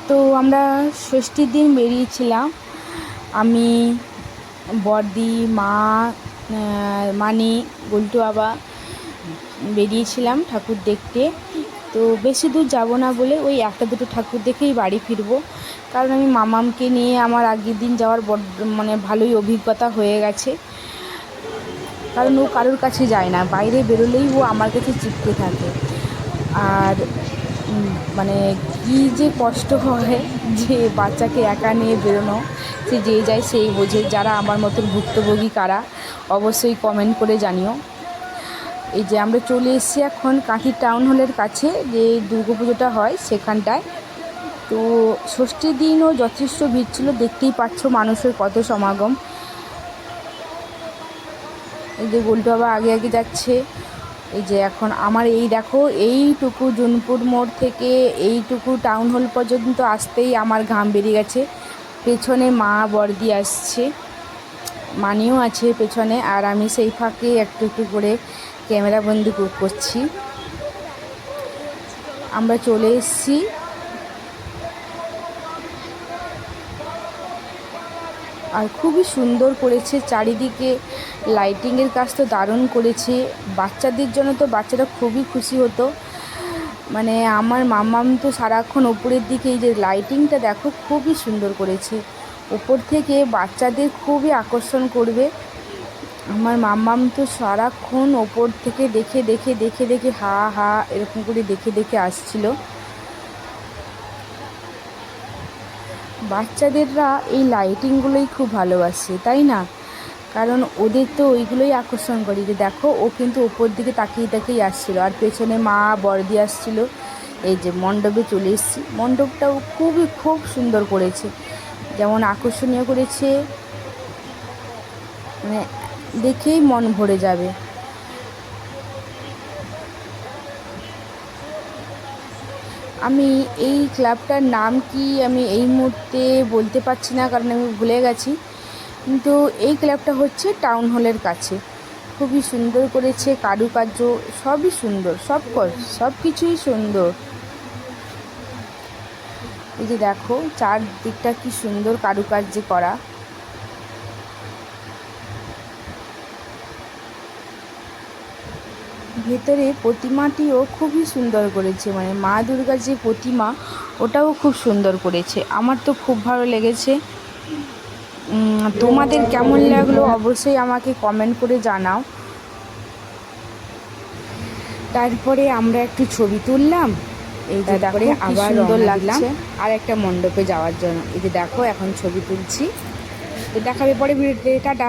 তো আমরা ষষ্ঠীর দিন বেরিয়েছিলাম, আমি, বড়দি, মা, মানি, গুলটু বাবা বেরিয়েছিলাম ঠাকুর দেখতে। তো বেশি দূর যাব না বলে ওই একটা দুটো ঠাকুর দেখেই বাড়ি ফিরবো, কারণ আমি মামামকে নিয়ে আমার আগের দিন যাওয়ার মানে ভালোই অভিজ্ঞতা হয়ে গেছে। কারণ ও কারোর কাছে যায় না, বাইরে বেরোলেই ও আমার কাছে চিপকে থাকে। আর মানে কী যে কষ্ট হয় যে বাচ্চাকে একা নিয়ে বেরোনো, সে যে যায় সেই বোঝে। যারা আমার মতন ভুক্তভোগী কারা অবশ্যই কমেন্ট করে জানিও। এই যে আমরা চলে এসেছি এখন কাঁথি টাউন হলের কাছে, যে দুর্গাপুজোটা হয় সেখানটায়। তো ষষ্ঠীর দিনও যথেষ্ট ভিড় ছিল, দেখতেই পাচ্ছ মানুষের কত সমাগম। এই যে গুলটু বাবা আগে আগে যাচ্ছে। এই যে এখন আমার এই দেখো, এইটুকু জুনপুর মোড় থেকে এইটুকু টাউন হল পর্যন্ত আসতেই আমার ঘাম বেরিয়ে গেছে। পেছনে মা বড়দি আসছে, মানিও আছে পেছনে, আর আমি সেই ফাঁকে একটু একটু করে ক্যামেরা বন্দি করছি। আমরা চলে এসেছি। আর খুবই সুন্দর করেছে চারিদিকে, লাইটিংয়ের কাজ তো দারুণ করেছে। বাচ্চাদের জন্য তো বাচ্চারা খুবই খুশি হতো। মানে আমার মামাম তো সারাক্ষণ ওপরের দিকে, এই যে লাইটিংটা দেখো খুবই সুন্দর করেছে, ওপর থেকে বাচ্চাদের খুবই আকর্ষণ করবে। আমার মামাম তো সারাক্ষণ ওপর থেকে দেখে দেখে দেখে দেখে হা হা এরকম করে দেখে দেখে আসছিল। বাচ্চাদেররা এই লাইটিংগুলোই খুব ভালোবাসে, তাই না? কারণ ওদের তো ওইগুলোই আকর্ষণ করে। যে দেখো, ও কিন্তু ওপর দিকে তাকিয়ে তাকিয়ে আসছিলো, আর পেছনে মা বড়দি আসছিল। এই যে মণ্ডপে চলে এসেছি, মণ্ডপটাও খুব সুন্দর করেছে, যেমন আকর্ষণীয় করেছে, মানে দেখেই মন ভরে যাবে। আমি এই ক্লাবটার নাম কি আমি এই মুহূর্তে বলতে পারছি না, কারণ আমি ভুলে গেছি। কিন্তু এই ক্লাবটা হচ্ছে টাউন হলের কাছে। খুবই সুন্দর করেছে, কারুকার্য সবই সুন্দর, সব কিছুই সুন্দর। এই যে দেখো চারদিকটা কি সুন্দর কারুকার্য করা। ভেতরে প্রতিমাটিও খুবই সুন্দর করেছে, মানে মা দুর্গার যে প্রতিমা ওটাও খুব সুন্দর করেছে, আমার তো খুব ভালো লেগেছে। তোমাদের কেমন লাগলো অবশ্যই আমাকে কমেন্ট করে জানাও। তারপরে আমরা একটু ছবি তুললাম, এই যে তারপরে আবার সুন্দর লাগছে আর একটা মণ্ডপে যাওয়ার জন্য। এই যে দেখো এখন ছবি তুলছি, তো দেখাবে পরে ভিডিওতে, টাটা।